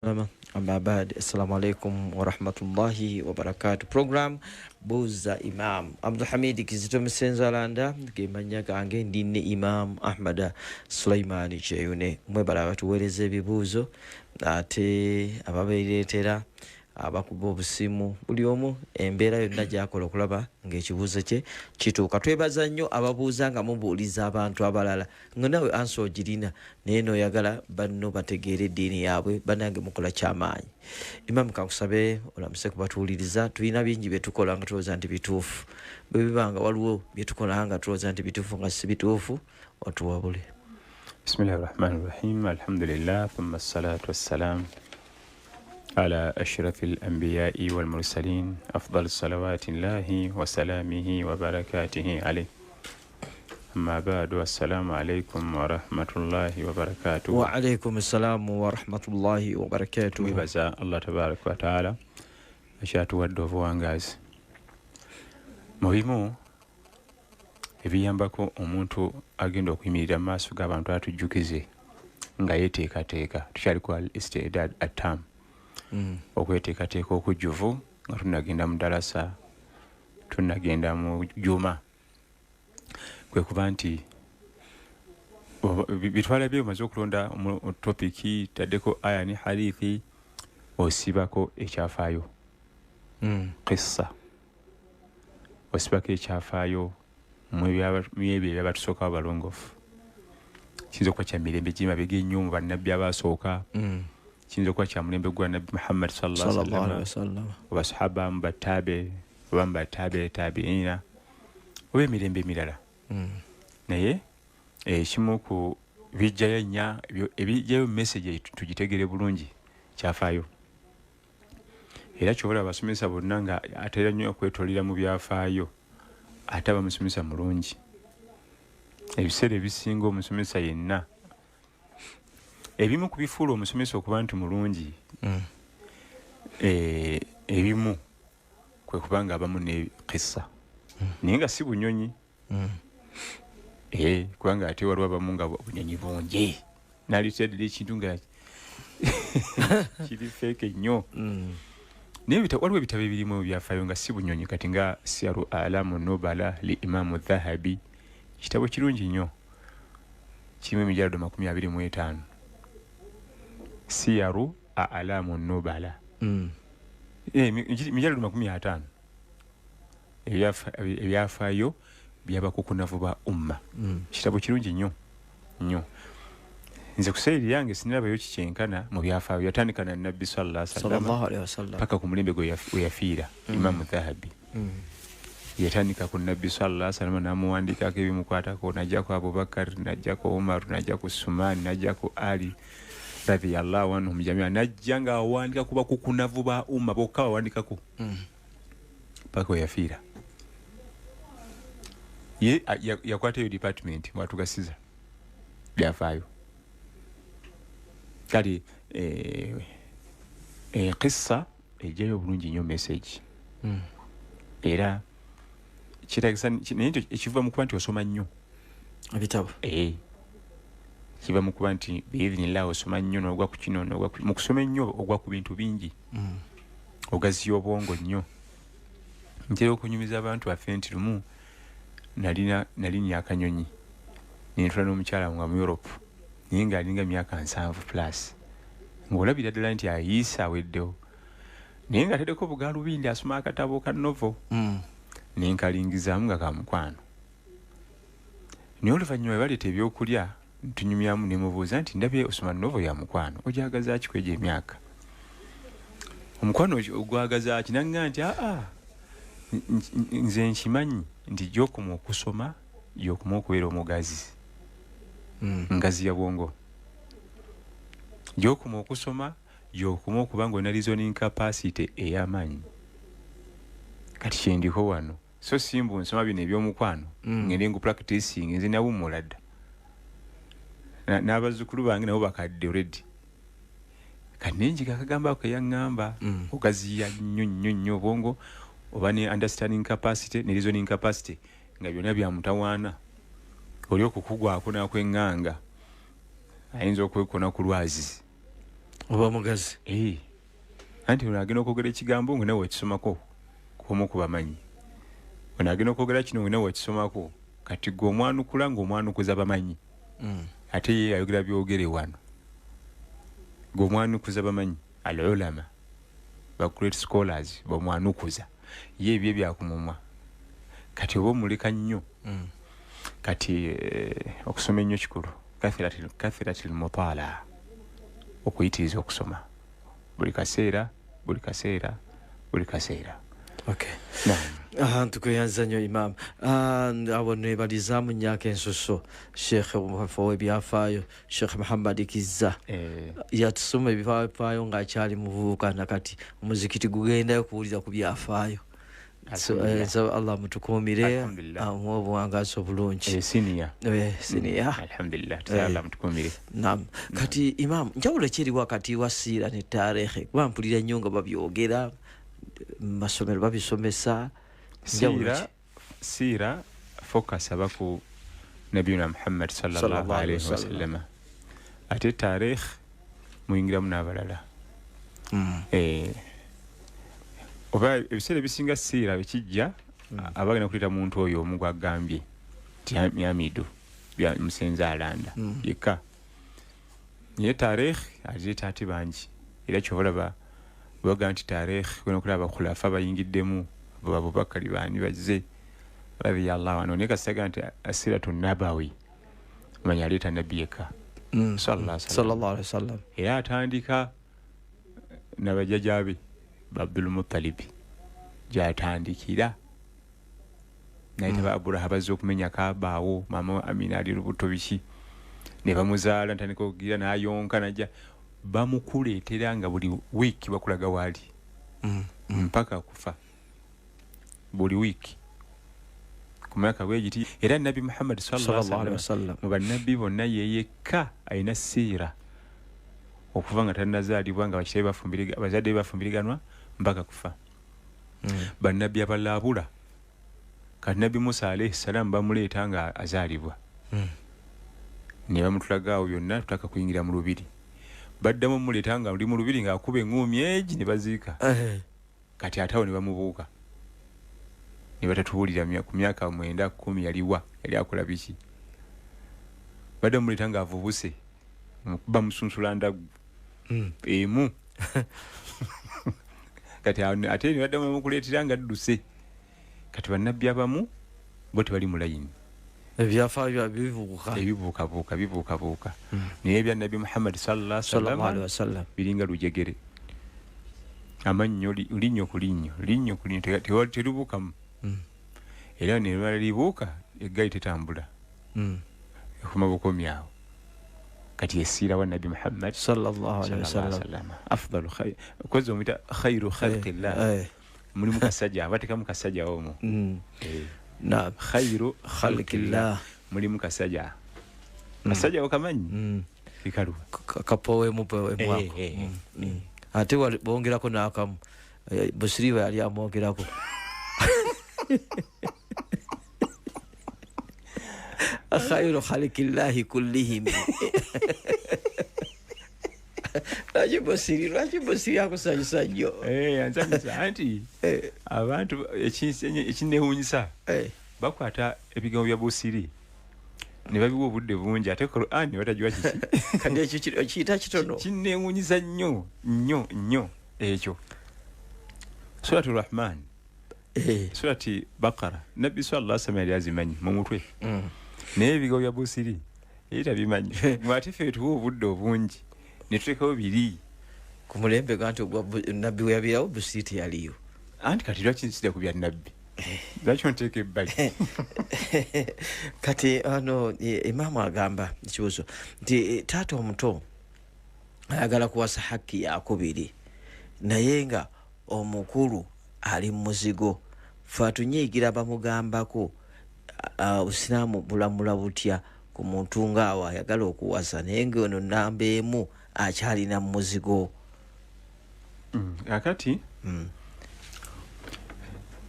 Amma ba'd. Assalamu alaikum wa rahmatullahi wa barakatuh. Program Buuza Imaam. Abdul Hamid Kizito Msenzalanda gemanya gange ndine Imaam Ahmed Sulaiman Kyeyune. Mwebala batuweereza ebibuuzo ate ababeeretera abakuba obusimu buli omu embeera yonna gy'akola okulaba ng'ekibuuzo kye kituuka. Twebaza nnyo ababuuza nga mubuuliza abantu abalala nga nawe ansi ogirina naye n'oyagala banno bategeera eddiini yaabwe bannange mukola kyamaanyi. Imaam kankusabe olamuse kubatuwuliriza. Tulina bingi bye tukola nga tulowooza nti bituufu. Bwe biba nga waliwo bye tukola nga tulowooza nti bituufu nga si bituufu otuwabule. Bismillahirrahmanirrahim. Alhamdulillah thumma assalatu wassalam على أشرف الأنبياء والمرسلين أفضل صلوات الله وسلامه وبركاته عليه أما بعد والسلام عليكم ورحمة الله وبركاته. وعليكم السلام ورحمة الله وبركاته. وبزا الله تبارك وتعالى أشاتو ودوفو وانغاز muhimu ebiyambako omuntu agenda okuyimirira mu maaso g'abantu atujjukize nga yeteekateeka tukyali ku al-istidad at-tam okweteekateeka okujjuvu nga tunagenda mu dalasa tunagenda mu juma kwe kuba nti bitwala bye omaze okulonda topiki taddeko aya ne hadithi osibako ekyafaayo qissa osibako ekyafaayo mu ebyo ebyabatusooka abalongoofu kiyinza okuba kya mirembe gy'emabega ennyo mu bannabbi abaasooka kiyinza okuba kya mulembe gwa nabbi Muhammad sallallahu alaihi wasallam oba sahaba mubatabe oba mubatabe tabiina oba emirembe emirala naye ekimu ku bijjayo nnya ebijjayo message tugitegere bulungi kyafaayo era kyobola abasomesa bonna nga atera nnyo okwetolera mu byafaayo ate abamusomesa mulungi ebiseera ebisinga omusomesa yenna ebimu kubifuula omusomesa okuba nti mulungi ebimu kwe kubanga abamu ne qissa naye nga si bunyonyi kubanga ate waliwo abamu nga bunyonyi bungi nalitedera ekintu nga kiri feeke nnyo naye waliwo ebitabo ebirimu byafaayo nga si bunyonyi kati nga siyaru alamu nubala li Imaam Dhahabi kitabo kirungi nnyo kirimu emijalado 25 siyaru alamu nubala mijalado 50 ebyafaayo byabakukunavu ba umma kitabo kirungi nnyo nze kuseeri yange sinirabayo kikyenkana mu byafaayo yatandika na nabbi sallallahu alaihi wasallam paka ku mulembe gwe yafiira Imaam Dhahabi yatandika ku nabbi sallallahu alaihi wasallam namuwandikako ebimukwatako najjako Abubakar najjako Umar najjako Usman najjako Ali radiyallahu anhum jamia najja nga awandika kuba kukunavu ba umma bokka awandikako paka yafiira yakwata eyo department mwatugasiza byafaayo kali qissa ejjayo obulungi nnyo message era kitagisa naye ekiva mu kuba nti osoma nnyo ebitabo kiva mu kuba nti biidhnillah osoma nnyo n'ogwa ku kino mu kusoma ennyo ogwa ku bintu bingi ogaziya obwongo nnyo ntera okunyumiza abantu baffe nti lumu nalinya akanyonyi nentula n'omukyala nga mu Europe naye nga alinga myaka 7 plus ng'olabira ddala nti ayiisa aweddewo naye nga ateddeko bugaalubindi asoma akatabo ka novo nenkalingizaamu nga kamukwano naye oluvannyuma baleeta ebyokulya ntunyumyamu nemubuuza nti ndabye osoma novo ya mukwano ogyagaza ki kwegyo emyaka omukwano ogwagaza ki nanga nti nze nkimanyi nti gyokoma okusoma gyokoma okubeera omugazi ngazi ya bwongo gyokoma okusoma gyokoma okuba nga olina reasoning capacity ey'amaanyi kati kyendiko wano so simbu nsoma bino ebyomukwano ngende ngu practicing nze nawummula dda n'abazzukulu bange nabo bakadde already kati nenjiga akagamba ako keyaŋŋamba ogaziya nnyo obwongo oba ne understanding capacity ne reasoning capacity nga byonna byamutawaana oli okukugwako n'akweŋŋanga ayinza okwekona ku lwazi oba mugazi anti unagenda okwogera ekigambo nga nawe wakisomako kuomu ku bamanyi unagenda okwogera kino nga nawe wakisomako kati gwe omwanukula ng'omwanukuza bamanyi ate ye ayogera byogere wano gwe omwanukuza bamanyi al-ulama ba great scholars bamwanukuza ye ebyo byakumumwa kati oba omuleka nnyo kati okusoma ennyo kikulu kathiratil mutala okuyitiriza okusoma buli kaseera okay tukweyanza nnyo Imaam abo nebalizaamu nnyaka ensoso Sheikh omufafa w'ebyafaayo Sheikh Muhammad Kizza yatusoma ebyafaayo ng'akyali muvubuka nakati omuzikiti gugendayo kuwulira ku byafaayo so Allah mutukuumire mu obuwangazi obulungi siniya alhamdulillah Allah mutukuumire naam kati Imaam njawulo ki eri wakati wa siira ne taarikhi kuba mpulira nnyo nga babyogera masomero babisomesa siira focus abaku nabiyuna Muhammad sallallahu alaihi wasallam ate taarikh muyingiramu n'abalala oba ebiseera ebisinga siira bekijja abagenda kuleta muntu oyo omu gwagambye tyamido bya musenza alanda yeka ye taarikh azita ati banji era kyobalaba baga nti taarikh wena kulaba khulafa bayingiddemu Abubakari bani bazze radiyallahu anhu ne kasaga nti asiratu nabawi manya aleta nabiyeka sallallahu alaihi wasallam era atandika nabajajabe Abdul Muttalib jatandikira naita Abraha bazzo kumenya kabaawo mama Amina ali lubuto bishi ne bamuzaala ntandika okugira nayonka najja bamukuleetera nga buli wiki bakulaga wali mpaka kufa buli wiki kumaka wejiti era nabi Muhammad sallallahu alaihi wasallam mu bannabi bonna yeyeka aina siira okuva nga tanazaalibwa nga bazadde bafumbiriganwa mpaka kufa bannabi abalabula kati nabi Musa alayhi salam bamuleeta nga azaalibwa ne bamutulagaawo byonna tutaka kuyingira mu lubiri baddamu muleeta nga ndi mu lubiri nga akuba engumi egi ne baziika kati atawo ne bamubuuka ne batatuwulira ku myaka 9 10 yali akola biki baddamu muleeta nga avubuse mukuba musunsula ndagu emu kati ate ne baddamu mukuleetera nga dduse kati bannabbi abamu bo tebali mu layini ebyafaayo bibuuka naye ebya nabi Muhammad sallallahu alaihi wasallam biringa lujegere amannyo linyo ku linyo terubuukamu era ne balibuuka eggayi tetambula ekuma bukomyawo kati esiira wa nabi Muhammad sallallahu alaihi wasallam afdalu khayr kozi omita khairu khalqillah mulimu kasajja abateka mu kasajja omo na khairu khalqillah mulimu kasajja okamanyi ikalu kapowe mupewe mwako ate bongerako n'akamu busiriwe yali amwogerako khairu khalqillahi kullihim lwaki busiri akusanyusa nnyo ansanyusa anti abantu ekinewunyisa bakwata ebigambo bya busiri ne babiwa obudde bungi ate Qur'an ne batagiwa kiki kandi ekyo kiyita kitono kinewunyisa nnyo ekyo suratul Rahman surati Baqara nabbi sallallahu alaihi wasallam yali azimanyi mu mutwe naye ebigambo bya busiri tabimanyi mwate ffe tuwa obudde obungi netulekawo biri ku mulembe ganti nabbi weyabirawo busiri yaliyo anti kati lwaki nsida ku bya nabbi lwaki onteeka ebbali kati Imaam agamba ekibuzo nti taata omuto ayagala kuwasa hakki yakubiri naye nga omukulu ali mu muzigo fe atunyiigira bamugambako Obusiraamu bulamula butya ku muntu ng'awo ayagala okuwasa naye ng'ono nnamba emu akyalina mu muzigo akati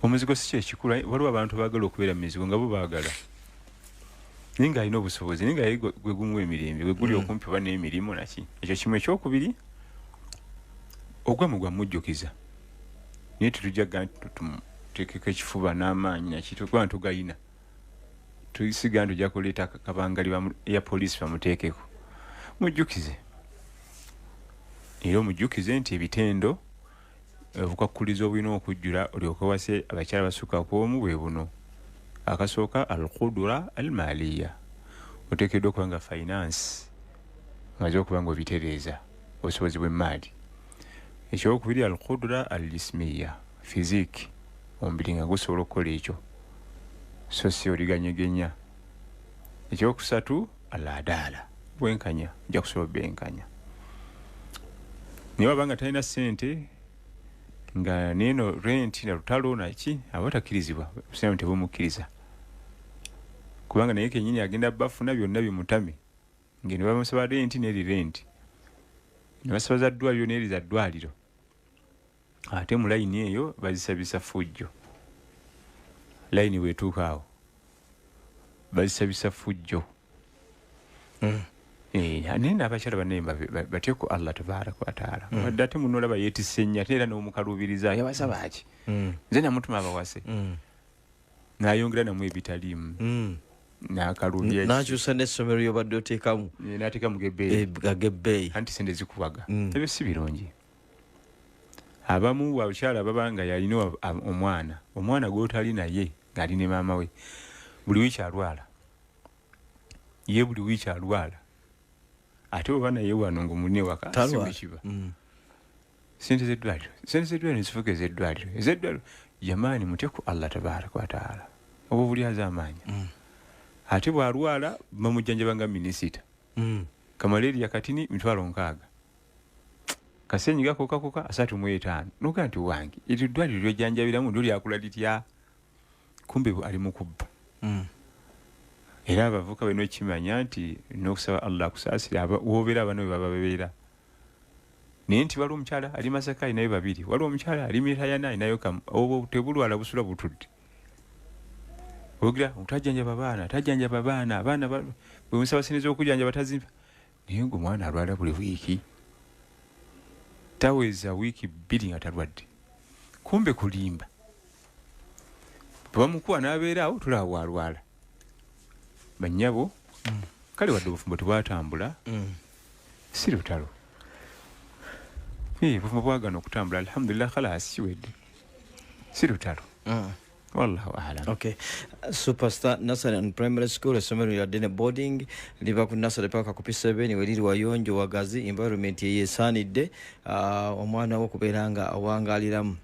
omuzigo si kyekikula waliwo abantu baagala okubeera mu mizigo nga bo baagala naye ng'alina obusobozi naye nga gwe gumu emirembe gwe guli okumpi oba n'emirimu naki ekyo kimu ekyokubiri ogwamu gwa mujjukiza naye tetujjaga tumuteekeko ekifuba n'amaanyi nakitugwa ntugayina tuyisiga ntujja kuleeta kabangali ya poliisi bamuteekeko mujjukize era omujjukize nti ebitendo obukwakuliza obulina okujjula olyoke wase abakyala basukka kw'omu bwe buno akasooka alqudura almaliya oteekeddwa okuba nga finance omaze okuba nga obitereeza obusobozi bw'emmaali ekyokubiri alqudura aljismiya physique omubiri nga gusobola okukola ekyo so si oliganyegenya ekyokusatu aladala bwenkanya ojja kusobola benkanya naye waba nga talina ssente nga neeno renti na lutalo naki aba takkirizibwa obusiraamu tebumukkiriza kubanga naye kennyini agenda bafuna byonna bimutame ngene bamusaba renti neri renti ne basaba za ddwaliro neri za ddwaliro ate mu layini eyo bazisabisa fujjo layini bwetuuka awo bazisabisa fujjo naye n'abakyala banne batye ku Allah tabaraka wa taala wadde ate muno olaba yeetisse nnyo ate era n'omukaluubiriza yabasaba ki nze namutuma abawase n'ayongera namu ebitaliimu n'akaluubya n'akyusa n'essomero ly'obadde oteekamu n'ateekamu gebbeeyi anti sente zikubaga ebyo si birungi abamu abakyala baba nga yalina omwana gw'otali naye ng'ali ne maama we buli wiiki alwala ate oba naye wano ng'omulina ewaka simukiba sente z'eddwaliro nezifuuka ez'eddwaliro jamaani mutye ku Allah tabaraka wa taala oba bulyaze amaanyi ate bw'alwala bamujjanjaba nga minisita kamaleeriya katini 6,000 kasenyiga kokakoka 35 noga nti wange eryo ddwaliro lyojjanjabiramu ndio lyakula litya kumbe ali mu kubba era abavuka bino kimanya nti n'okusaba Allah kusaasira wobeera abana bwe baba babeera naye nti waliwo omukyala ali Masaka alinayo 2 waliwo omukyala ali Mirayana alinayo kamu obwo tebulwala busula butudde ogira tajjanjaba abaana bwe musaba sente z'okujjanjaba tazimba naye ng'omwana alwala buli wiiki taweza wiiki 2 nga talwadde kumbe kulimba bamukuwa n'abeera awo tulaba bw'alwala bannyabo kale wadde obufumbo tebwatambula si lutalo obufumbo bwagana okutambula alhamdulillah khalas kiwedde si lutalo wallahu a'lam. Okay. Superstar Nursery and Primary School essomero lya Dene Boarding liva ku nursery paka ku P7 we liri wayonjo wagazi environment yesaanidde omwana wo kubeeranga awangaliramu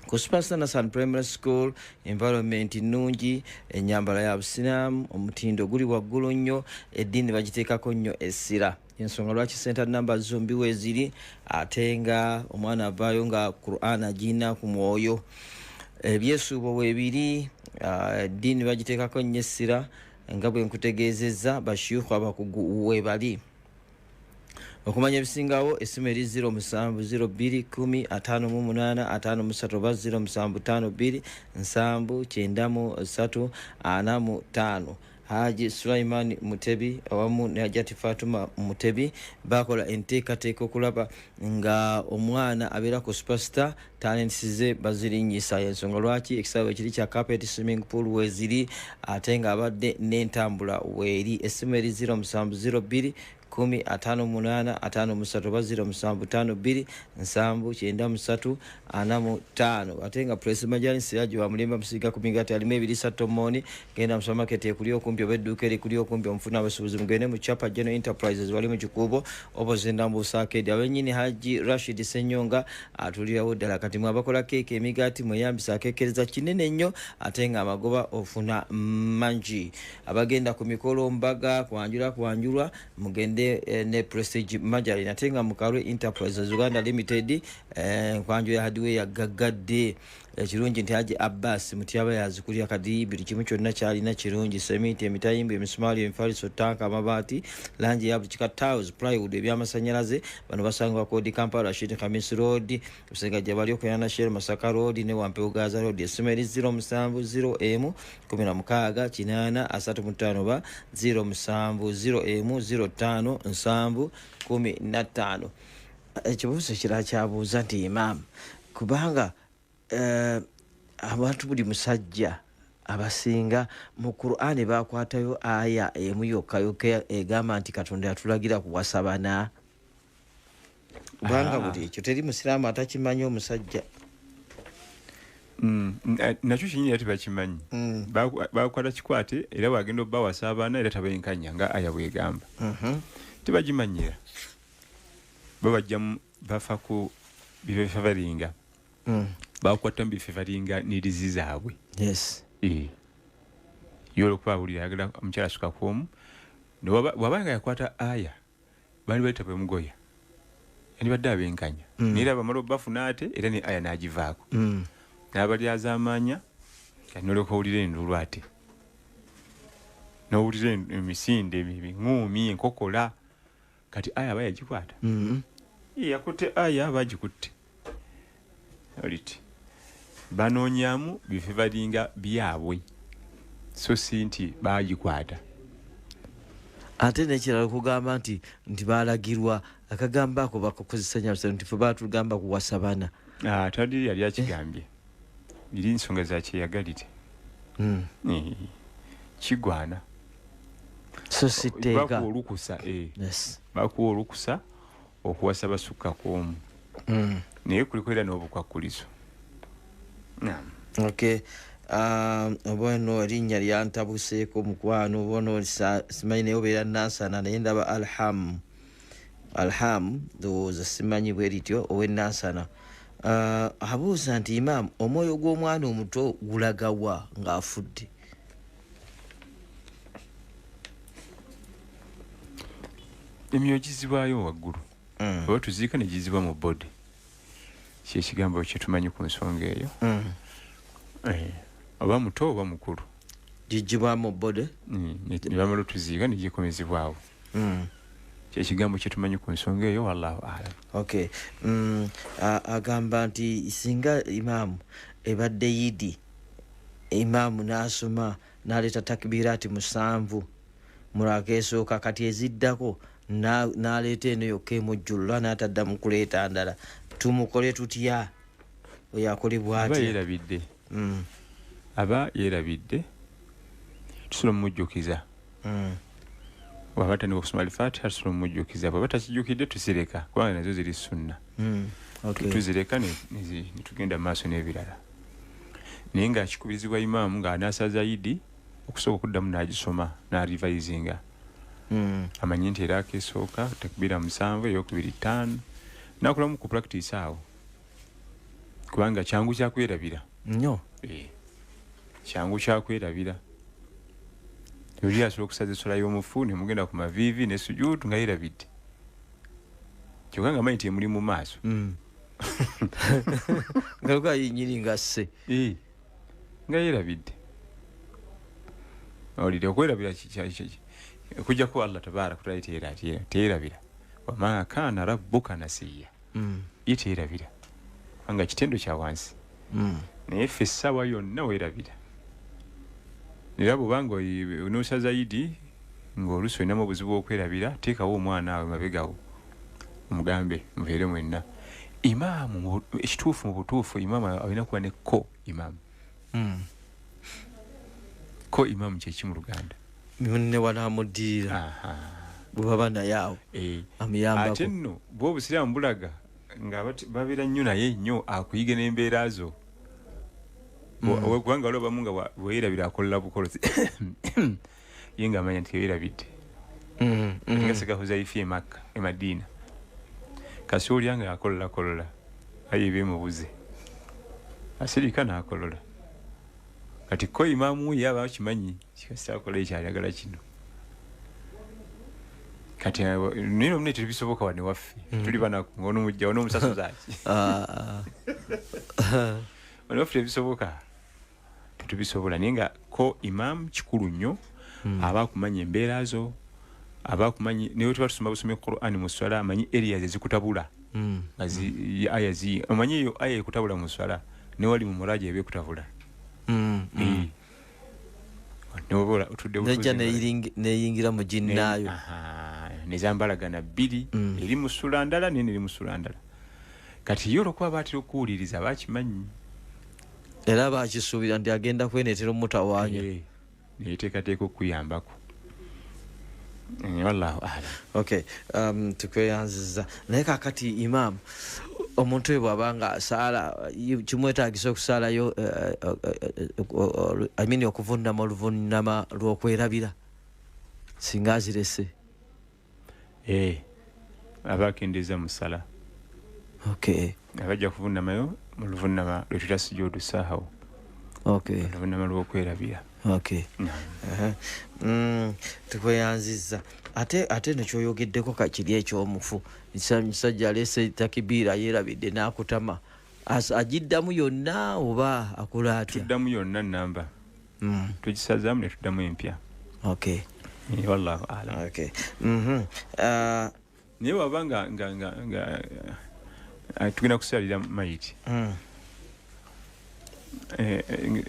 ku Superstar Nursery and Primary School environment nungi enyambala ya Obusilamu omutindo guli waggulu nnyo eddiini bagiteekako nnyo essira ensonga lwaki center number zombi weziri atenga omwana avaayo nga Qur'an agina ku mwoyo ebyesuubo webiri eddiini bagiteekako nnyo essira nga bwe nkutegeezezza bashiyukhu abakugu webali okumanya ebisingawo essimu eri 0702505853 Haji Sulaiman Mutebi awamu ne Hajati Fatuma Mutebi bakola enteekateeka okulaba nga omwana abeera ku Superstar talents ze bazirinyisa ensonga lwaki ekisaawe ekiri kya carpet swimming pool weziri ate nga abadde n'entambula weeri essimu eri 0702 10,553,792,793,45 ate nga Press Majani Siraji wa Mulimba Musiga ku migati alimu 2 Moni genda mu supermarket ekuli okumpi obedduuka erikuli okumpi omufuna abasuubuzi mugende mu Chapa General Enterprises wali mu Kikuubo obozinda mu Busakedi abennyini Haji Rashid Senyonga atulirawo ddala kati mu abakola keeke emigati mweyambisa akeekereza kinene nnyo ate nga amagoba ofuna mangi abagenda ku mikolo mbaga kwanjulwa mugende ne Prestige Majali natenga mukalwe Enterprises Uganda Limited kwanjula hardware ya gagadde ekirungi nti Haji Abbas mutiyaba yazikulia kadi biri kimu kyonna kyalina kirungi sementi emitayimbo emisumali emifaliso tanka amabaati langi ya buchika tiles plywood ebyamasanyalaze bano basangwa kodi Kampala Rashid Khamis Road kusenga jabali okuyana Shell Masaka Road ne Wampe Ugaza Road esimeri 070M 16 070M 05 15 15 ekibuuzo kirala kyabuuza nti Imaam, kubanga abantu buli musajja abasinga mu Qur'ani bakwatayo aya emu yokka egamba nti Katonda yatulagira kuwasabana. Kubanga buli ekyo teri musiraamu atakimanyi omusajja. Nakyo kinyini era tebakimanyi. Bakwata kikwate era wagenda obawasa abaana era tabenkanya nga aya bwegamba. Tebagimanyira. Babajjamu bafa ku bifevalinga. Bakwata bifevalinga n'erizi zaabwe. Yes. Yolo kubawulira agala omukyala asuka kwomu. Wabanga yakwata aya bali bali tabemugoya. Yani badde abenkanya. Nera bamalo bafuna ate era ne aya nagivaako. N'abali azamanya kanoleko ulire ndulu ate. N'owulire emisinde ngumi enkokola kati aya bayagikwata. Yakutte aya bagikutte. Oliti. Banoonyamu bife balinga byabwe. So si nti bagikwata. Ate nekirala kugamba nti balagirwa akagamba ako bakukozesa nnyo nti fe batugamba kuwasabana. Tadiri yali akigambye. Biri nsonga za kyeyagalire. Kigwana. So siteeka. Bakuwa olukusa. Yes. Bakuwa olukusa okuwasa basukka kwomu. Naye kuliko era n'obukwakulizo. Okay. Bueno erinnya lyantabuseeko mukwano bono simanyi naye obeera nansana naye ndaba alham ndowooza simanyi bwe lityo ow'ennansana. Abuuza nti Imaam, omwoyo gw'omwana omuto gulagawa ng'afudde? Emyoyo gizibwayo waggulu. Oba tuziika ne gizibwa mu body. Kyekigambo kye tumanyi ku nsonga eyo. Oba muto oba mukulu. Gigibwa mu body? Ne bamala tuziika ne gikomezebwawo. Kyekigambo kye tumanyi ku nsonga eyo wallahu a'lam. Okay. Agamba nti singa Imaam ebadde Yidi, Imaam n'asoma n'aleeta takbiraati 7 mulaka esooka kati eziddako n'aleeta eno yokka emujjulula n'atadda mu kuleeta ndala, tumukole tutya? Oyo akolebwa atya? Aba yeerabidde. Aba yeerabidde. Tusobola mujjukiza. Waba tandika okusoma al-Fatiha tusobola mujjukiza. Bwaba takijjukidde tusireka kubanga nazo ziri sunna. Tuzireka ne tugenda maaso n'ebirala. Naye nga kikubizibwa Imaam ng'anaasaza Yidi okusooka okuddamu n'agisoma n'arivayizinga. Amanyi nti era akesooka takbira 7 ey'okubiri 5 n'akolamu ku practice awo. Kubanga kyangu kyakwerabira. Nnyo. Kyangu kyakwerabira. Yuli asobola okusaza essola y'omufu ne mugenda ku maviivi ne sujuudu nga yeerabidde. Kyokka nga manyi nti emuli mu maaso. Nga luka yinyiri nga sse. Nga yeerabidde. Olidde okwerabira okujjako Allah tabaaraka wa ta'ala teerabira. Wa maa kaana rabbuka nasiya. Ye teerabira. Nga kitendo kya wansi. Naye ffe essaawa yonna weerabira. Era bw'obanga onoosaza Yidi ng'oluusi olinamu obuzibu bw'okwerabira, teekawo omwana awe mabegawo omugambe mubeere mwenna. Imaamu ekituufu mu butuufu Imaamu alina kuba ne ko Imaamu. Ko Imaamu kyeki mu Luganda? Munne wanaamuddirira. Bwe baba naye awo amuyambako. Ate nno bw'Obusiraamu bulaga nga babeera nnyo naye nnyo akuyiga n'embeera zo. Kubanga waliwo abamu nga weerabira akola bukolozi ye ng'amanya nti weerabidde. Nga Sekahuzaifi e Makka e Madiina kasi olya nga akolola aye beemubuze asirika n'akolola kati ko Imaamu ye aba kimanyi kikasi akola ekyayagala kino. Kati nino mune tebisoboka wane waffe tuli banaku ng'onomujja onomusasozaaki wane waffe tebisoboka tetubisobola naye nga ko Imaamu kikulu nnyo. Aba akumanya embeera zo, aba akumanyi naye tuba tusoma busome Qur'ani mu swala amanyi areas ezikutabula nga aya amanyi eyo aya ekutabula mu swala ne wali mu muraja ebe kutabula. Nejja neyingira mu jinnaayo nezambalagana bbiri eri mu ssula ndala nene eri mu ssula ndala kati yo olwokuba baatera okuwuliriza bakimanyi era bakisuubira nti agenda kwenetera omutawaanya neyeteekateeka okuyambako wallahu alam. Okay, tukweyanziza naye kakati Imaam omuntu bw'aba nga asaala kimwetaagisa okusaalayo okuvunnama oluvunnama lw'okwerabira singa azirese aba akendeeza musala. Okay, abajja kuvunnamayo mu luvunnama lwe tuta sujuudu saahawo. Okay, oluvunnama lw'okwerabira. Okay. Tukweyanziza ate nekyoyogeddeko kakiri ekyomufu musajja aleese takibiira yeerabidde n'akutama agiddamu yonna oba akola atya? Tuddamu yonna namba tugisazaamu ne tuddamu empya. Okay, wallahu alam. Okay. Naye waba nga tugenda kusalira mayiti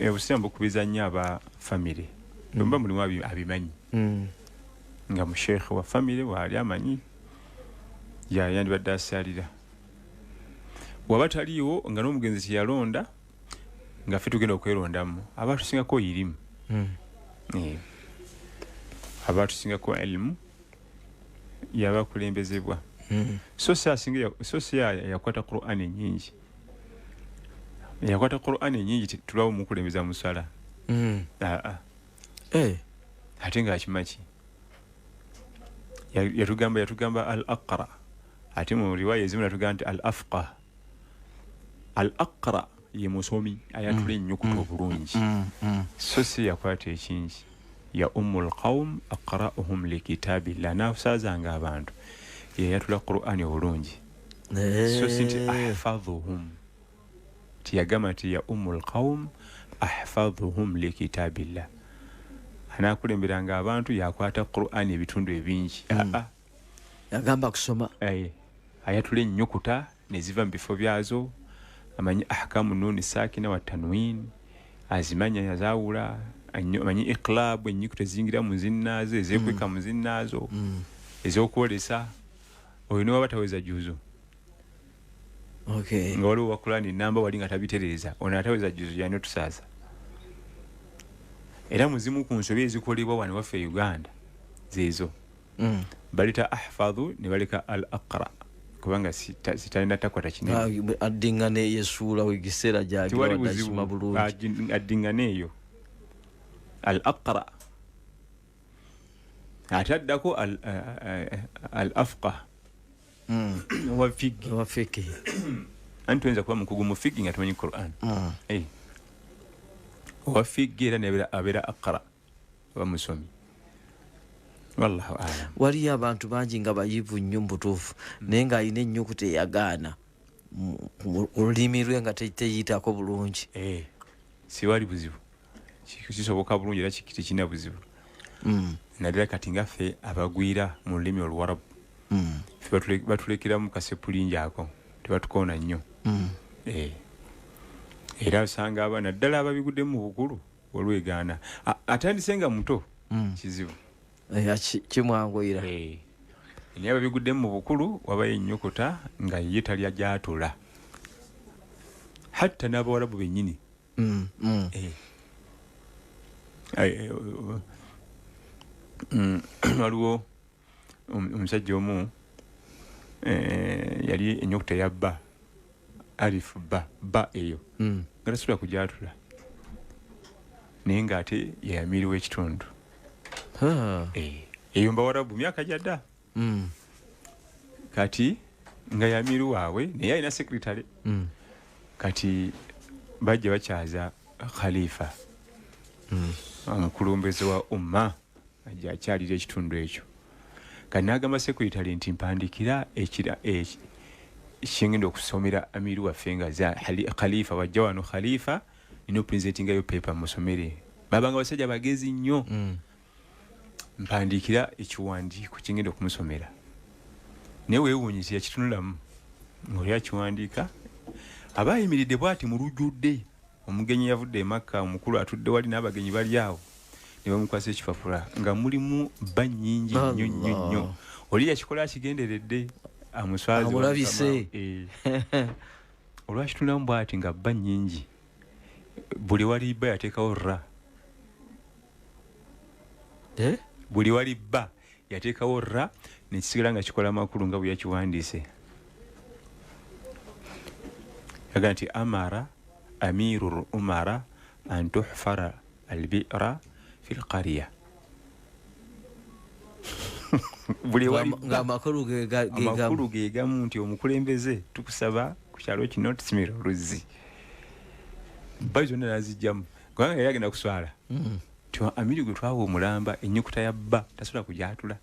Obusiraamu bukubiriza nnyo aba famire lomba mulimu abimanyi nga musheekhe wa famire waali amanyi yandibadde asalira waba taliiwo nga n'omugenzi kyeyalonda nga ffe tugenda okwerondamu aba tusingako irimu aba tusingako elimu yabakulembezebwa so si yakwata Qur'ani nyingi yakwata Qur'ani nyingi tulwawo mukulembeza musala ate nga akimaki yatugamba al-aqra ate mu riwaya ezimu natugamba nti al-afqah. Al-aqra ye musomi ayatula ennyukuta obulungi so si yakwata ekingi ya ummul qawm aqra'uhum likitabillah nasaazanga abantu yayatula Qur'ani obulungi so si nti ahfadhuhum tiyagamba nti ya ummul qawm ahfadhuhum likitabillah anaakulemberanga abantu yakwata Qur'ani ebitundu ebingi yagamba kusoma ayatula ennyukuta neziva mu bifo byazo amanyi ahkamu nuni sakina wa tanwin azimanya yazawula amanyi iqlab ennyukuta ezingira mu zinnaazo ezeekweka mu zinnaazo ez'okwolesa oyo niwe bataweza juzo. Okay, nga waliwo wakulani namba wali nga tabitereeza ono ataweza juzo yani otusaasa era muzimu ku nsobi ezikolebwa wano waffe Uganda zeezo balita ahfadhu ne baleka al-aqra kubanga sitalina takwata kinene addingana eyesuula wegiseera gyagirwadasoma bulungi addingana eyo al-aqra ataddako al-afqah wafiki anti tuyinza kuba mukugu mu figi nga tumanyi Qur'an wafigi era abeera aqra oba musomi. Wallahu alam. Waliyo abantu bangi nga bayivu nnyo mu butuufu naye ng'alina ennyukuta eyagaana olulimi lwe nga teyitako bulungi siwali buzibu kisoboka bulungi era tekirina buzibu naddala kati nga ffe abagwira mu lulimi Oluwarabu ffe batulekeramu kasepulingi ako tebatukoona nnyo era osanga abaana ddala ababiguddemu mu bukulu olwegaana atandise nga muto kizibu kimwangoira naye ababiguddemu mu bukulu wabayo ennyukuta nga ye talya gyatula hatta n'Abawarabu bennyini waliwo omusajja omu yali ennyukuta ya bba alifu bba eyo nga tasubira kugyatula naye ng'ate yayamiriwa ekitundu eyo Mbawarabu myaka gyadda kati nga yamiru waabwe naye alina sekretale kati bajja bakyaza khalifa omukulumbeze wa umma ajja akyalira ekitundu ekyo kati n'agamba sekretale nti mpandikira kyengenda okusomera amiru waffe nga za khalifa wajja wano khalifa nina opuresentingayo pepa musomere babanga basajja bagezi nnyo mpandikira ekiwandiiko kyengenda okumusomera naye weewuunyisa yakitunulamu ng'oli akiwandiika aba ayimiridde bw'ati mu lujjudde omugenyi yavudde e Makka omukulu atudde wali n'abagenyi bali awo ne bamukwasa ekipapula nga mulimu bba nnyingi nnyo nnyo nnyo oli yakikola kigenderedde amuswazi amulabise olwakitulamu bw'ati nga bba nnyingi buli wali bba yateekawo ra buli wali bba yateekawo ra nekisigala nga kikola makulu nga bwe yakiwandiise yaga nti amara amiru umara an tuhfara albira fi lqarya buli wali amakulu ge gamu nti omukulembeze tukusaba ku kyalo kino tusimira oluzzi bba zonna nazijjamu kubanga yali agenda kuswala amiri gwe twawa omulamba ennyukuta ya bba tasobola kujatula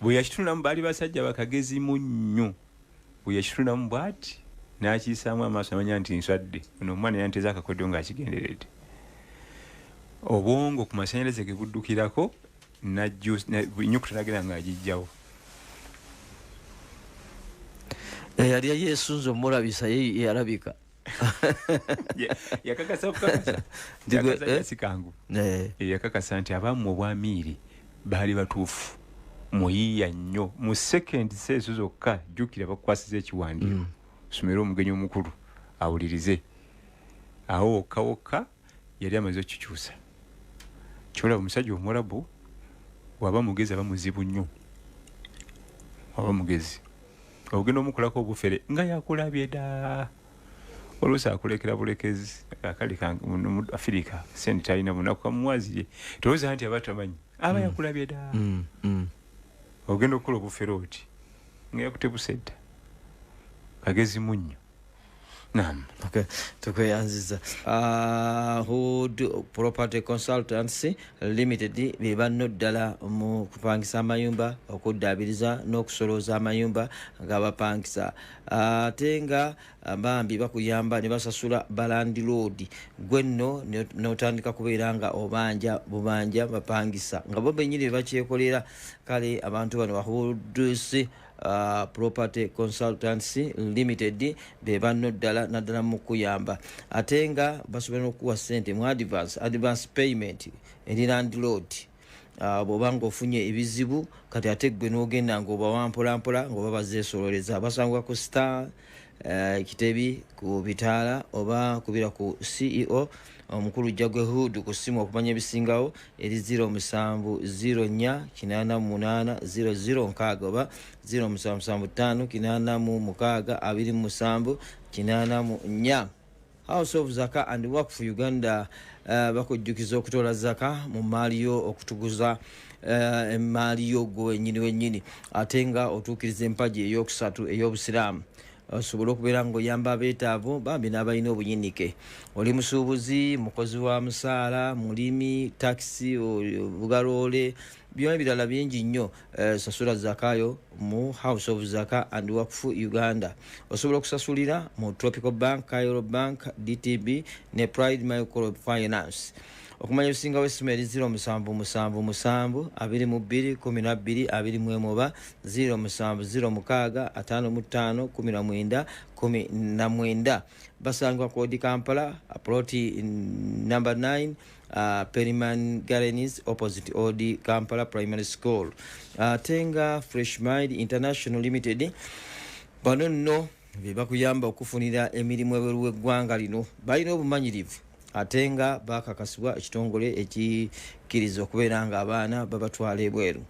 bwe yakitulamu baali basajja bakagezi mu nnyo bwe yakitulamu bw'ati n'akiyisaamu amaaso amanya nti nswadde ono omwana yanteeza akakodyo ng'akigenderedde obwongo ku masanyalaze ge buddukirako ennyukuta nagenda ng'agijjawo yali yesunze omulabisa yalabika yakakasa sikangu yakakasa nti abamu obwamiiri baali batuufu muyiiya nnyo mu sekendi seeso zokka jjukira bakukwasiza ekiwandiiko somera omugenyi omukulu awulirize awo wokka wokka yali amaze okukikyusa kyolaba omusajja omulabu waba mugezi aba muzibu nnyo waba mugezi ogenda omukolako obufere nga yakulabye dda oluusi akulekera bulekezi akali mu Afirika sendi talina munaku kamuwazire tolowooza nti aba tamanyi aba yakulabye dda ogenda okukola obufere oti nga yakutebuse dda kagezi munnyo naam. Okay, tukweyanziza Hood Property Consultancy Limited bebanno ddala mu kupangisa amayumba okuddaabiriza n'okusolooza amayumba nga bapangisa ate nga bambi bakuyamba ne basasula balandiroodi gwe nno n'otandika kubeera nga obanja bubanja bapangisa nga bo bennyini bakyekolera kale abantu bano Hood's Property Consultancy Limited bebanno ddala naddala mu kuyamba ate nga basobola n'okuwa ssente mu advance payment eri landlord bw'oba ng'ofunye ebizibu kati ate gwe n'ogenda ng'oba wampolampola ng'oba bazeesololeza basangwa ku Star Kitebi ku Bitaala oba kubira ku CEO omukulu Jagwe Hood ku simu okumanya ebisingawo eri 07048800 oba 0775882784. House of Zaka and Work for Uganda bakujjukiza okutola zaka mu maaliyo okutuguza emaaliyo gwennyini ate nga otuukiriza empagi eyokusatu ey'Obusilamu osobola okubeera ng'oyamba abeetaavu bambi n'abalina obunyinike oli musuubuzi mukozi wa musaala mulimi takisi bugaloole byonna ebirala bingi nnyo sasula zakayo mu House of Zaka and Work for Uganda osobola okusasulira mu Tropical Bank, Cairo Bank, DTB ne Pride Microfinance okumanya ebisingawo essimu eri 0777221221 0706551919 basangwa Kodi Kampala Ploti number 9 Periman Gardens opposite Odi Kampala Primary School. Tenga Fresh Mind International Limited bano nno bakuyamba okufunira emirimu ebweru w'eggwanga lino balina obumanyirivu ate nga bakakasibwa ekitongole ekikkiriza okubeera nga abaana babatwala ebweru.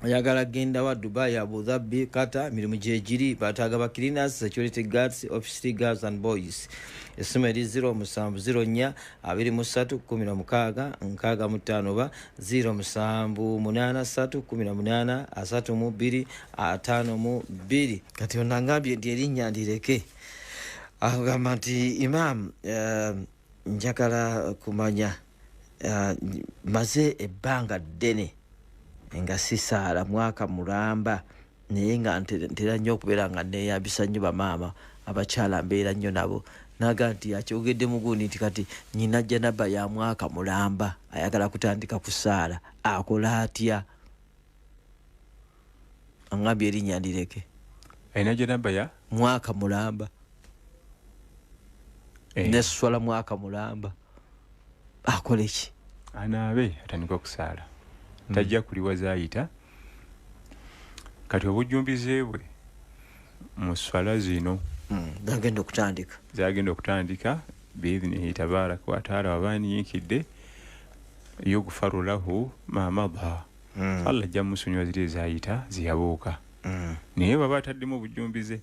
Ayagala genda wa Dubai, Abu Dhabi, Qatar mirimu gyegiri bataaga ba cleaners, security guards, office girls and boys. Essimu eri 0704231665 oba 0783183252. Kati onangambye ndi erinnya ndireke agamba nti Imaam njagala kumanya maze ebbanga ddene nga sisaala mwaka mulamba naye nga ntera nnyo okubeera nga neeyambisa nnyo bamaama abakyala mbeera nnyo nabo naga nti akyogedde mugundi nti kati nyina janaba ya mwaka mulamba ayagala kutandika kusaala akola atya? Angambye erinnya ndireke. Ayina janaba ya mwaka mulamba neswala mwaka mulamba akola ki? Anaabe atandika okusaala tajja kuliwaza ayita kati obujjumbize bwe mu swala zino zagenda okutandika biidhnihi tabaraka wa taala wabaaniyinkidde yughfaru lahu ma madha Allah ajja musonyiwa ziri ezayita ziyabuuka naye baba ataddemu obujjumbize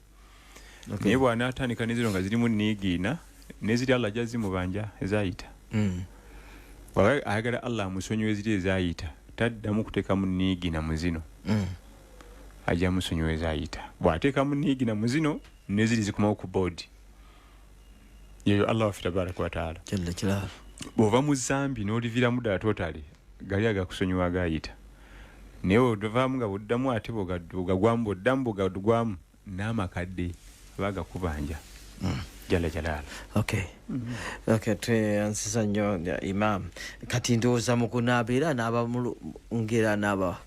naye bw'anaatandika neziro nga zirimu niigiina neziri Allah ajja zimubanja ezayita bwaba ayagala Allah amusonyiwa eziri ezayita taddamu kuteekamu niigiina mu zino ajja musonyiwa ezayita bw'ateekamu niigiina mu zino neziri zikomawo ku boodi yeyo Allah waffe tabaraka wa taala bw'ova mu zambi n'oliviramu ddala tootale gali agakusonyiwa agayita naye odovaamu nga buddamu ate bwogagwamu bwoddamu bwogadugwamu n'amakadde bagakubanja jala jalala. Tuyansiza nnyo Imaam. Kati ndowooza mu kunaaba era ngera naaba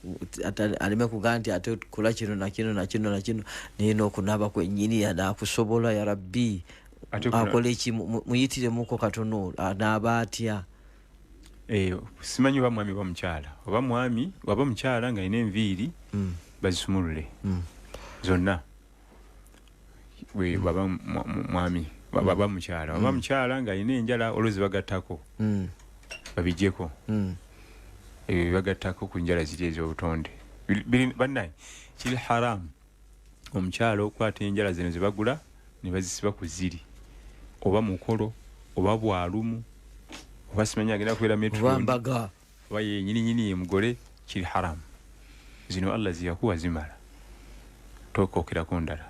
aleme kugaa nti ate kola kino na kino na kino na kino naye n'okunaaba kwennyini anaakusobola ya Rabbi akole ki muyitiremuko katono anaaba atya? Simanyi oba mwami oba mukyala oba mwami oba mukyala nga alina enviiri bazisumulule zonna baba mwami baba mukyala oba mukyala nga alina enjala olwozi bagattako babijjeko bagattako ku njala ziri ez'obutonde bannaye kiri haramu omukyala okwata enjala zino ze bagula ne bazisiba ku ziri oba mukolo oba bwalumu oba simanyi agenda kubeera metronbaga oba yenyininyini ye mugole kiri haramu zino Allah ziyakuwa zimala tokookirako ndala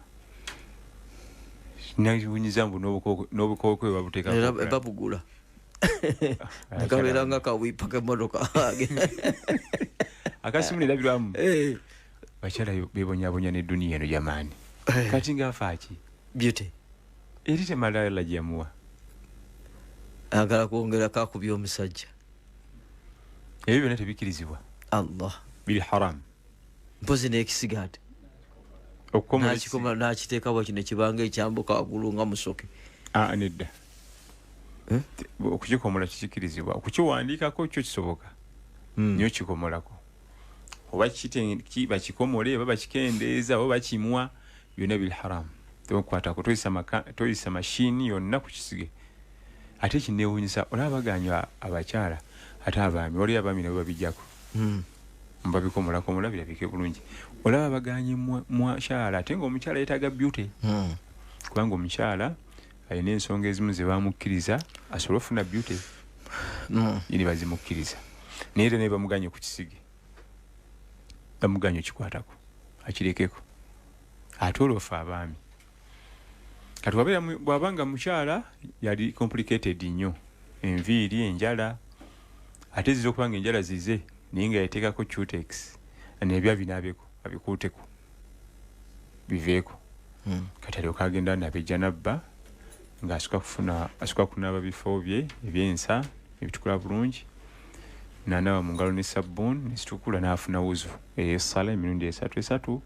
naziwunyiza mbu n'obukookwe babuteeka babugula akabeera nga kawiipa k'emmotoka akasimu nerabirwamu bakyala bebonyabonya n'edduniya eno jamaani kati ngaafaaki beauty eri temala la gyamuwa agala kwongera kakubya omusajja ebyo byonna tebikirizibwa Allah biri haramu mpozi n'ekisigaate nakiteeka bwa kino kibanga ekyambuka waggulu nga musoke nedda okukikomola kikirizibwa okukiwandiikako kyo kisoboka niyo kikomolako oba bakikomole oba bakikendeeza oba bakimwa byonna biri haramu tokwatako toyisa mashini yonna ku kisige ate kineewuunyisa olaba baganywa abakyala ate abaami wali abaami nabo babijjako mbabikomola birabike bulungi olaba baganye mukyala ate ng'omukyala yeetaaga beauty kubanga omukyala alina ensonga ezimu ze bamukkiriza asobole ofuna beauty yini bazimukkiriza naye era naye bamuganye ku kisige bamuganye okikwatako akirekeko ate olwofe abaami kati bwabanga mukyala yali complicated nnyo enviiri enjala ate ziza okubanga enjala zize naye nga yateekako cutex nebya binaabeko abikuuteko biveeko kati alyoka agenda nabejja nabba nga asuka kunaaba bifo bye ebyensa ebitukula bulungi nanaaba mu ngalo ne sabbuuni nezitukula n'afuna wuzu ey'essala emirundi esatu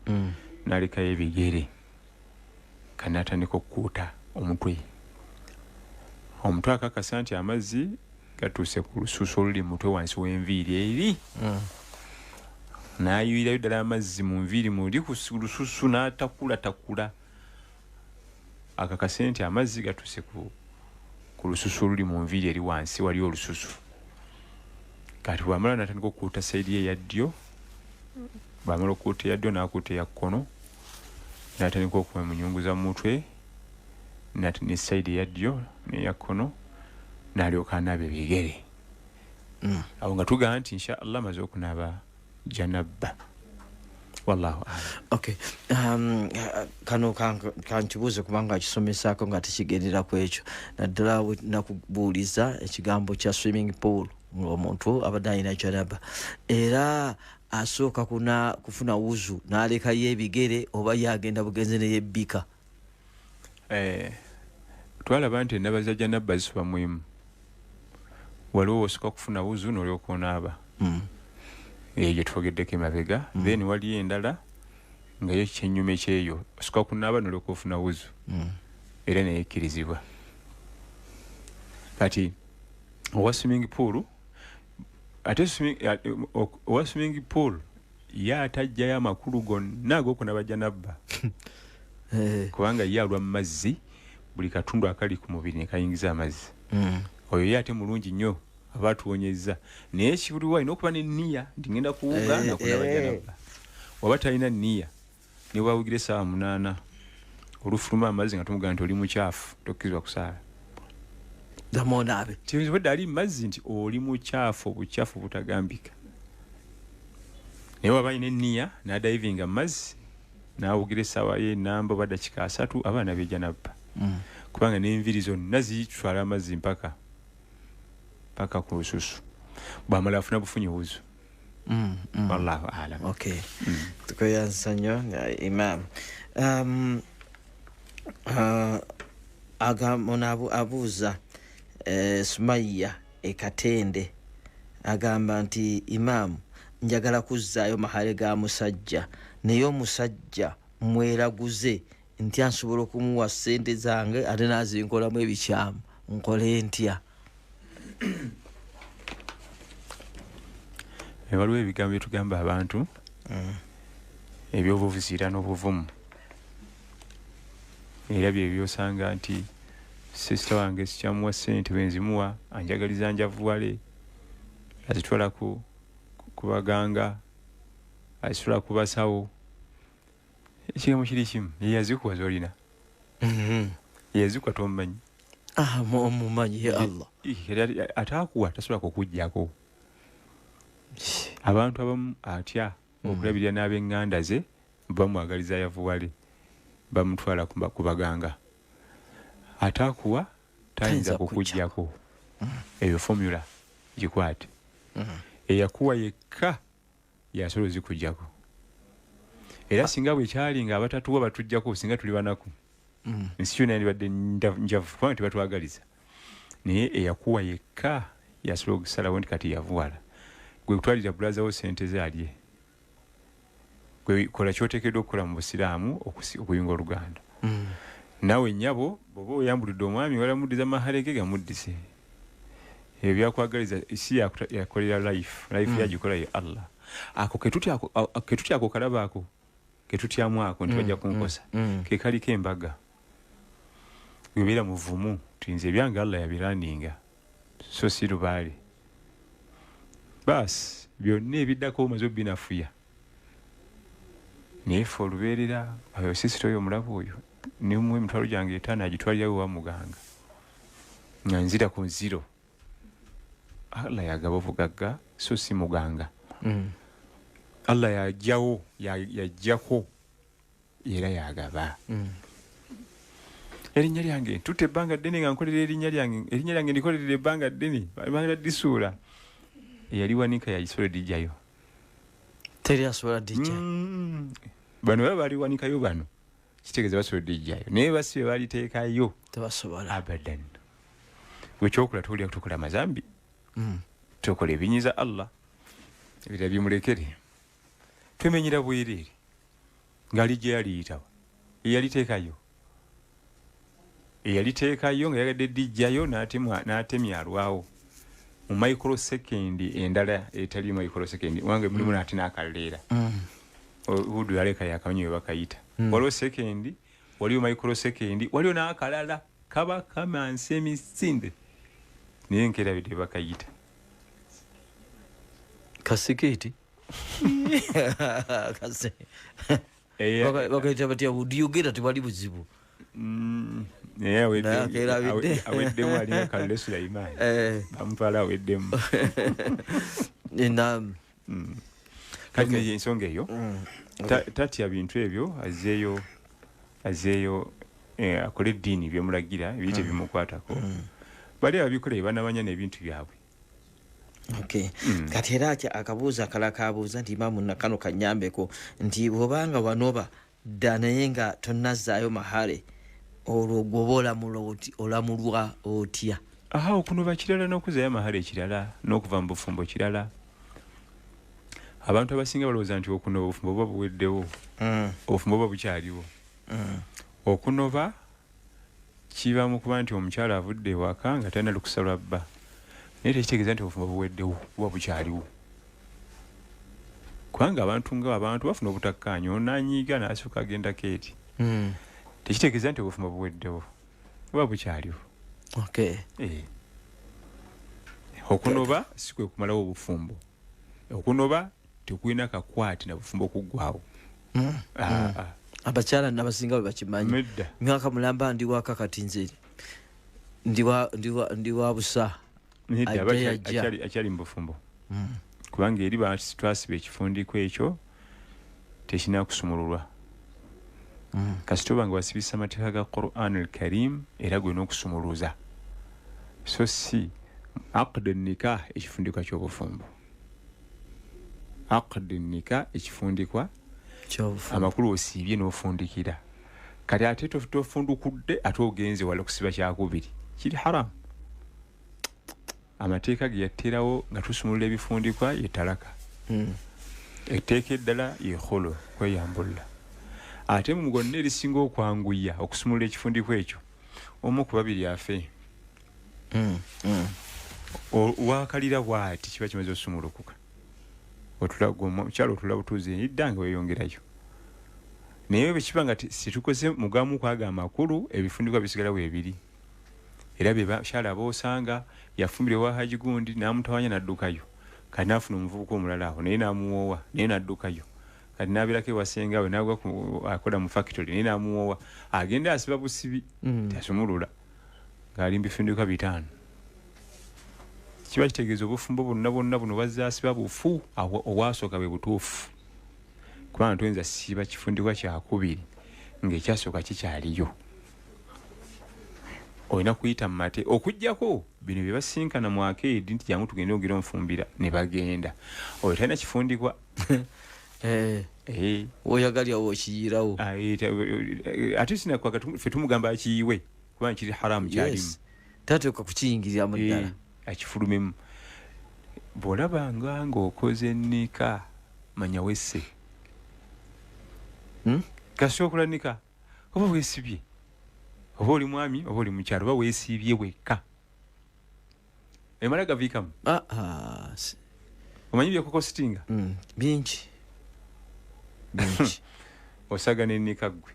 n'alekayo ebigere kanatandika okukuuta omutwe akakasa nti amazzi gatuuse ku lususu oluli mutwe wansi w'enviiri eri n'ayuirayo ddala amazzi mu nviiri muli ku lususu n'atakula akakase nti amazzi gatuuse ku lususu oluli mu nviiri eri wansi wali olususu kati bw'amala n'atandika okukuuta sayidi ye yaddyo bw'amala okukuuta eyaddyo n'akuuta eya kkono n'atandika okwemunyunguza mu mutwe ne sayidi eyaddyo n'eya kkono n'alyoka anaaba ebigere awo nga tugamba nti insha Allah amaze okunaaba janabba wallahu a'lam. Kano kankibuuze kubanga akisomesaako nga tekigendera ku ekyo naddala nakubuuliza ekigambo kya swimming pool ng'omuntu abadde alina janabba era asooka kufuna wuzu n'alekayo ebigere oba yagenda bugenze neyebbika. Twalaba nti ennaaba za janabba zisoba mulimu waliwo osooka kufuna wuzu n'olyoka onaaba eyo tufogeddeko emabega then waliyo endala nga yo kyennyuma ekyeyo osooka kunaaba n'olyoka ofuna wuzu era naye ekkirizibwa. Kati owa swimming pool ate owa swimming pool ye atajjayo amakulu gonna ag'okunaba janabba kubanga ye alwa mu mazzi buli katundu akali ku mubiri ne kayingiza amazzi oyo ye ate mulungi nnyo aba atuwonyezza naye kibuliwo alina okuba n'enniya nti ngenda kuwuga nga kunaba janabba waba talina nniya ne bwawugire essaawa 8 olufuluma amazzi nga tumugamba nti oli mukyafu tokkirizibwa kusaala damonaabe tibadde ali mazzi nti oli mukyafu obukyafu butagambika naye waba alina enniya n'adayivinga mu mazzi n'awugira essaawa ye namba oba dakika 3 abaana bejanabba kubanga n'enviri zonna zitwala amazzi mpaka ku lususu bw'amala afuna bufunyi buzu wallahu alam. Okay. Tukoyansa nnyo Imaam. Abuuza Sumaya Katende agamba nti Imaam njagala kuzzaayo mahale ga musajja naye omusajja mweraguze nti ansobola okumuwa ssente zange ate n'azinkolamu ebikyamu nkole ntya? Waliwo ebigambo bye tugamba abantu eby'obuvuziira n'obuvumu era bye byosanga nti sisita wange sikyamuwa ssente wenzimuwa anjagaliza njavuwale azitwala ku baganga azitwala ku basawo ekigambo kiri kimu yeyazikuwa zolina yeyazikuwa tomumanyi mumanyi ye Allah ataakuwa tasobola kukuggyako. Abantu abamu atya okulabirira n'ab'eŋŋanda ze bamwagaliza yavuwale bamutwala ku baganga ataakuwa tayinza kukuggyako eyo formula gikwate eyakuwa yekka yasobola zikuggyako era singa bwe kyali nga abatatuwa batujjako singa tuli banaku nsi yonna yandibadde njavu kubanga tebatwagaliza naye eyakuwa yekka yasobola okusalawo nti kati yavuwala gwe kutwalira bulaza wo sente ze alye gwe kola kyoteekeddwa okukola mu busiraamu okuyunga oluganda naawe nnyabo bw'oba oyambulidde omwami walamuddiza mahale ge gamuddise ebyo byakwagaliza isi yakolera life yagikola ye Allah ako ketutyako kalaba ako ketutyamu ako nti bajja kunkosa ke kaliko embaga webeera muvumu tuyinza ebyange Allah yabiraninga so si lubaale basi byonna ebiddako omaze obbinafuya naye fe olubeerera oyo sisita oyo omulabu oyo nimuwa emitwalo gyange 5 agitwalirawo wa muganga nga nzira ku nziro Allah yagaba obugagga so si muganga Allah yajjako era yagaba erinnya lyange ntutte ebbanga ddene nga nkolera erinnya lyange ndikolerera ebbanga ddene banga disuula eyali wanika yagisobola dijjayo teri asobola dijjayo bano baba bali wanikayo bano kitegeeza basobola dijjayo naye basi be baliteekayo tebasobola abadan wekyokola tuwulira tukola mazambi tukola ebinyiza Allah ebira bimulekere twemenyera bwereere ng'ali gye yaliyitawa eyaliteekayo nga yagadde dijjayo n'atemya alwawo mu microsecond endala etali microsecond wange mulimu n'ate n'akaleera udu yaleka yakamnyo bakayita waliwo second waliwo microsecond waliwo n'akalala kaba kamanse emisinde naye nkerabidde bakayita kasiketi bakayita batya budiyogera tewali buzibu naye aweddemu alinga kalule Sulaiman bamutwala aweddemu kati ensonga eyo tatya bintu ebyo azeeyo akole eddiini byemulagira ebiyite bimukwatako bali ababikola banamanya n'ebintu byabwe. Okay. Kati era akabuuza akala kabuuza nti Imaamu nakano kanyambeko nti bwobanga wanoba dda naye nga tonnazzaayo mahale olwo gwoba olamulwa otya? Okunoba kirala n'okuzaayo mahale ekirala n'okuva mu bufumbo kirala. Abantu abasinga balowooza nti okunoba obufumbo buba buweddewo obufumbo buba bukyaliwo. Okunoba kiba mu kuba nti omukyala avudde ewaka nga talina lukusa lwa bba naye tekitegeeza nti obufumbo buweddewo buba bukyaliwo. kubanga abantu bafuna obutakkaanya onanyiiga n'asooka agenda keeti tekitegeeza nti obufumbo buweddewo oba bukyaliwo. Okunoba si kwe kumalawo obufumbo. Okunoba tekulina kakwati na bufumbo kuggwawo. Abakyala n'abasinga bwe bakimanyi. Myaka mulamba ndi waka kati nze ndi wa busa. Akyali mu bufumbo. Kubanga eri twasiba ekifundiko ekyo tekina kusumululwa. Kasita oba nga wasibisa amateeka ga Quran al-Karim era gwe n'okusumuluza. So si aqd nikah ekifundikwa ky'obufumbo. Aqd nikah ekifundikwa ky'obufumbo. Amakulu osiibye n'ofundikira. Kati ate tofundukudde ate ogenze wala kusiba kyakubiri. Kiri haram. Amateeka ge yattirawo nga tusumulula ebifundikwa ye talaka. Etteeka eddala ye kholo kweyambulula. Ate mu gonna erisinga okwanguya okusumulula ekifundikwa ekyo omu ku babiri afe. Wakalira bw'ati kiba kimaze osumulukuka. Omukyalo otula butuuzi eddanga weeyongerayo. Naye bwe kiba nga situkoze mugamu kwaga amakulu ebifundikwa bisigala weebiri. Era bakyala boosanga yafumbire wa Haji gundi n'amutawanya n'addukayo. Kati n'afuna omuvubuka omulala awo naye n'amuwoowa naye n'addukayo. Kati n'abeerako ewasenga we n'agwa akola mu factory naye n'amuwoowa. Agenda asiba busibi tasumulula ng'ali mu bifundikwa 5. Kiba kitegeeza obufumbo bonna buno bazzaasiba bufu obwasooka bwe butuufu. Kubanga toyinza siba kifundikwa kyakubiri ng'ekyasooka kikyaliyo. Olina kuyita mu mate okuggyako bino bye basinkana mu akeedi nti jangu tugende ogira omufumbira ne bagenda. Oyo talina kifundikwa. Oyagalya okiyirawo. Ate sinakwaga ffe tumugamba akiyiwe kubanga kiri haramu kyalimu. Tateekwa kukiyingiriramu ddala. Akifulumemu. Bw'olabanga ng'okoze nika manya wesse. Kasita okola nika oba weesibye. Oba oli mwami oba oli mukyalo oba weesiibye wekka. Emala gaviikamu. Omanyi byekoko sitinga? Bingi. Osaga n'ennika ggwe.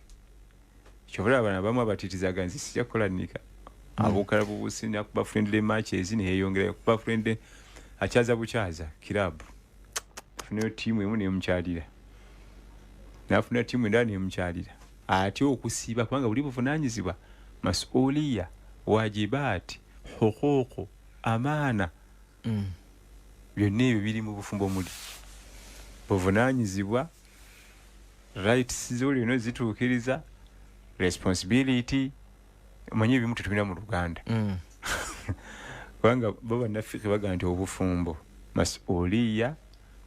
Kyobula abaana bamu abatitizaga nzi sijja kukola nika. Abukala bubusi nakuba friendly matches ne yeeyongera kuba friendly akyaza bukyaza kirabu. Funayo tiimu emu n'emukyalira. Nafuna tiimu endala n'emukyalira. Ate okusiiba kubanga buli buvunaanyizibwa masuuliya wajibaati huquuqu amaana byonna ebyo biri mu bufumbo muli. Buvunaanyizibwa rights z'olina zituukiriza responsibility manyi ebimu tetulina mu Luganda. Kubanga bo bannaffe baga nti obufumbo masuuliya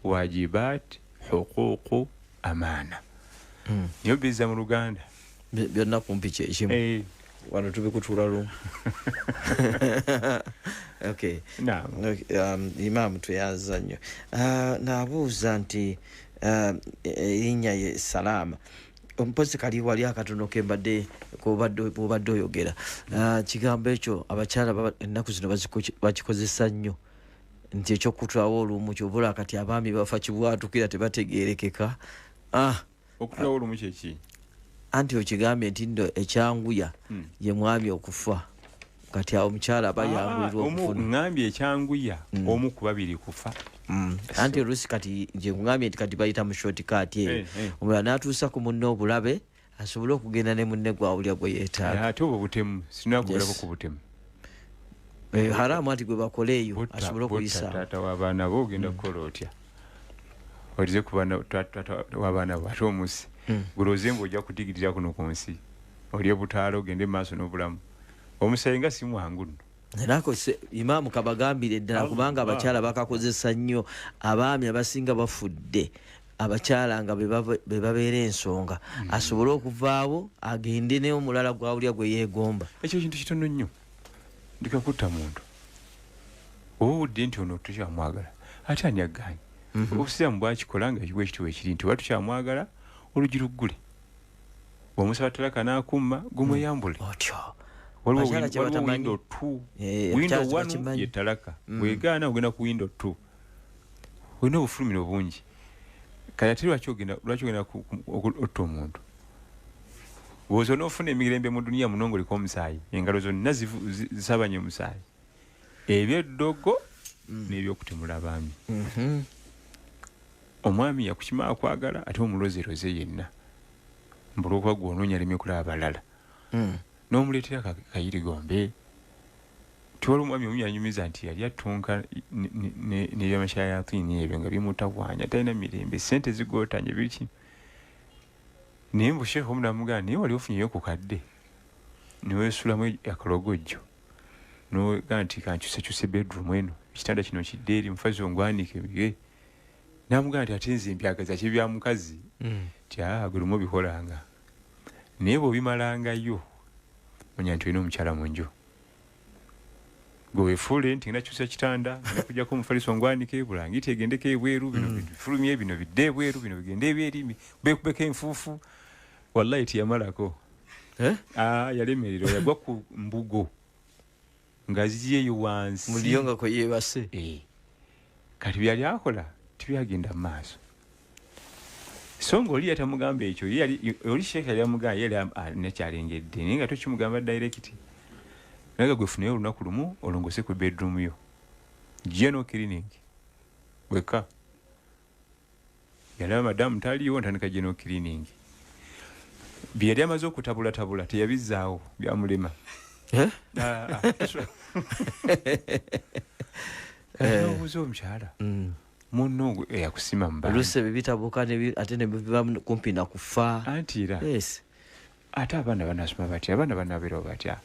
wajibaati huquuqu amaana. Niyo biza mu Luganda. Byonna kumpi kyekimu. Wano tubikutuula lumu. Okay. Imaam tweyanza nnyo. Naabuuza nti erinnya ye Salama. Ompozi kali wali akatono kembadde kubadde oyogera. Kigambo ekyo abakyala ennaku zino bakikozesa nnyo. Nti ekyokutulawo olumu kyobula kati abaami bafa kibwatukira tebategeerekeka. Okutulawo olumu kyeki? Anti okigambye nti ndo ekyanguya ye mwami okufa. Kati awo omukyala aba yanguyirwa okufuna. Ngambye ekyanguya omu ku babiri kufa. Anti oluusi kati nje ngambye nti kati bayita mu shortcut eyo. Omulala n'atuusa ku munne obulabe asobole okugenda ne munne gwawulya gwe yeetaaga. Ate obwo butemu sinakuberako ku butemu. Haramu anti gwe bakole eyo asobole okuyisa. Taata w'abaana bo ogenda kukola otya? Olize ku baana taata w'abaana bo ate omusi. Guloze ng'ojja kudigirira kuno ku nsi. Olye butaala ogende mu maaso n'obulamu. Omusayi nga si mwangu nno. Nako Imaam kabagambire ddala kubanga abakyala bakakozesa nnyo abaami abasinga bafudde. Abakyala nga be babeera ensonga. Asobole okuvaawo agende ne omulala gwawulya gwe yeegomba. Ekyo kintu kitono nnyo. Ndikakutta muntu. Owudde nti ono tukyamwagala. Ate ani aggaanye. Obusiraamu bwakikola nga kiwe ekituwe ekiri nti oba tukyamwagala olugi luggule. Bw'omusaba talaka n'akumma gumweyambule. Otyo. Waliwo window 2. Window 1 ye talaka. Weegaana ogenda ku window 2. Olina obufulumiro bungi. kayati lwaki ogenda otta omuntu wozo n'ofuna emirembe mu duniya muno ng'oliko omusaayi engalo zonna zisabanye omusaayi ebyeddogo n'ebyokutemula abaami omwami yakukima akwagala ate omulozeeroze yenna mbulwokuba gw'onoonya alemye kulaba balala n'omuleetera kayirigombe tiwali omwami omu yanyumiza nti yali attunka n'ebyamashayaatini ebyo nga bimutawanya talina mirembe sente zigootanye biki naye mbu sheekh omu namugamba naye wali ofunyeyo ku kadde niweesulamu akalogojjo nogamba nti kankyusekyuse bedroom eno ekitanda kino kidde eri mufazi ongwanike bige namugamba nti ate nze mbyagaza ki bya mukazi ti gwe lumu obikolanga naye bw'obimalangayo manya nti olina omukyala mu nju gwe weefuule nti nakyusa kitanda nakujjako omufaliso ongwanike bulangiti egendeko ebweru bino bifulumye bino bidde ebweru bino bigende ebyerimi bekubeko enfuufu wallahi tiyamalako yalemererwa yagwa ku mbugo nga ziyeyo wansi muliyo nga kwe yeebase kati byali akola tibyagenda mu maaso so ng'oli yatamugamba ekyo oli sheekh yali amugamba yali nakyalengedde naye nga tokimugamba direct naga gwefunayo olunaku lumu olongose ku bedroom yo general clinic weka yalaba madamu taliyo ntandika general clinic byali amaze okutabulatabula teyabizaawo byamulema obuuza omukyala munno eyakusima oluusi bibitabuka ate ne biba kumpi na kufa antira ate abaana banasoma batya abaana banabeerawo batya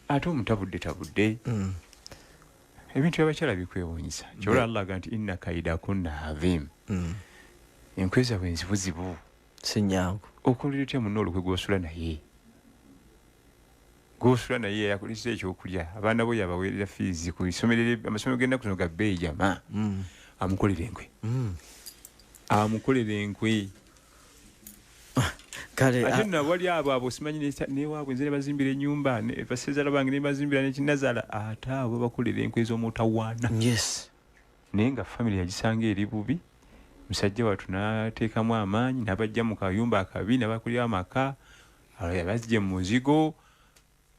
ate omutabudde ebintu byabakyala bikwewuunyisa kyola Allah aga nti inna kaidakunna azim enkweza bwe nzibuzibu sinyangu okolera otya munno olukwe gw'osula naye yakulisa ekyokulya abaana bo yabaweerera fiizi ku amasomero g'ennaku zino ga bbeeyi jama amukolera enkwe ate nabali abo simanyi newaabwe nze ne bazimbira ennyumba basezaala bange ne bazimbira nekinazaala ate abo bakolera enkwe ez'omutawaana naye nga famire yagisanga eri bubi musajja watu n'ateekamu amaanyi n'abajja mu kayumba akabi n'abakulira amaka yabazije mu muzigo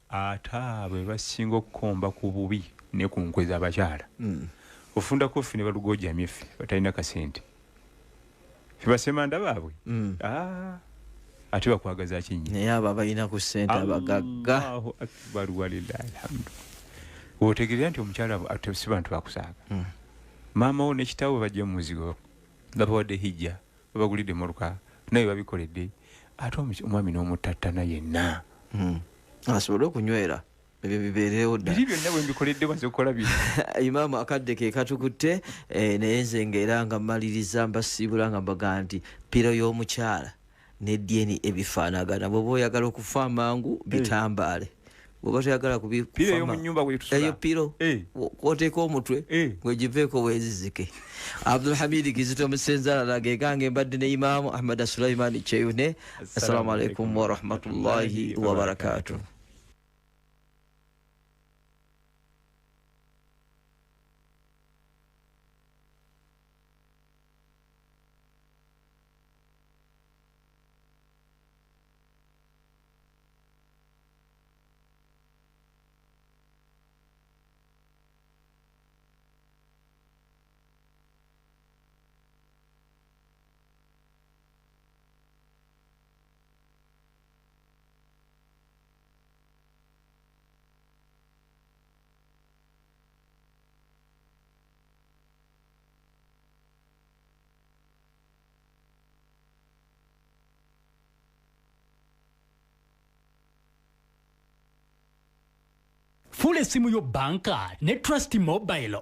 ate abo basinga okukomba ku bubi ne ku nkwe z'abakyala ofundako ffe ne balugojamye ffe batalina kasente ffe basemanda baabwe ate bakwagaza kinyi naye abo abalina ku ssente abagagga Allahu akbar walillahi alhamdu otegeera nti omukyala si bantu bakusaaga maama wo n'ekitaawo bajja mu muzigo nga bawadde hijja babagulidde moluka naye babikoledde ate omwami n'omutattana yenna asobole okunywera ebyo bibeerewo dda biri byonna bwe mbikoledde baze okukola bino Imaamu akadde ke katukutte naye nze ngaera nga mmaliriza mbasiibula nga mbaga nti piro y'omukyala n'edyeni ebifaanagana bw'oba oyagala okufa amangu bitambaale bw'oba toyagala eyo piro kwoteeka omutwe wegiveeko weezizike Abdul Hamid Kizito Musenzala gegange mbadde ne Imaamu Ahmed Sulaiman Kyeyune assalamu alaikum warahmatullahi wabarakatuh. Full esimu yo banka ne Trust Mobile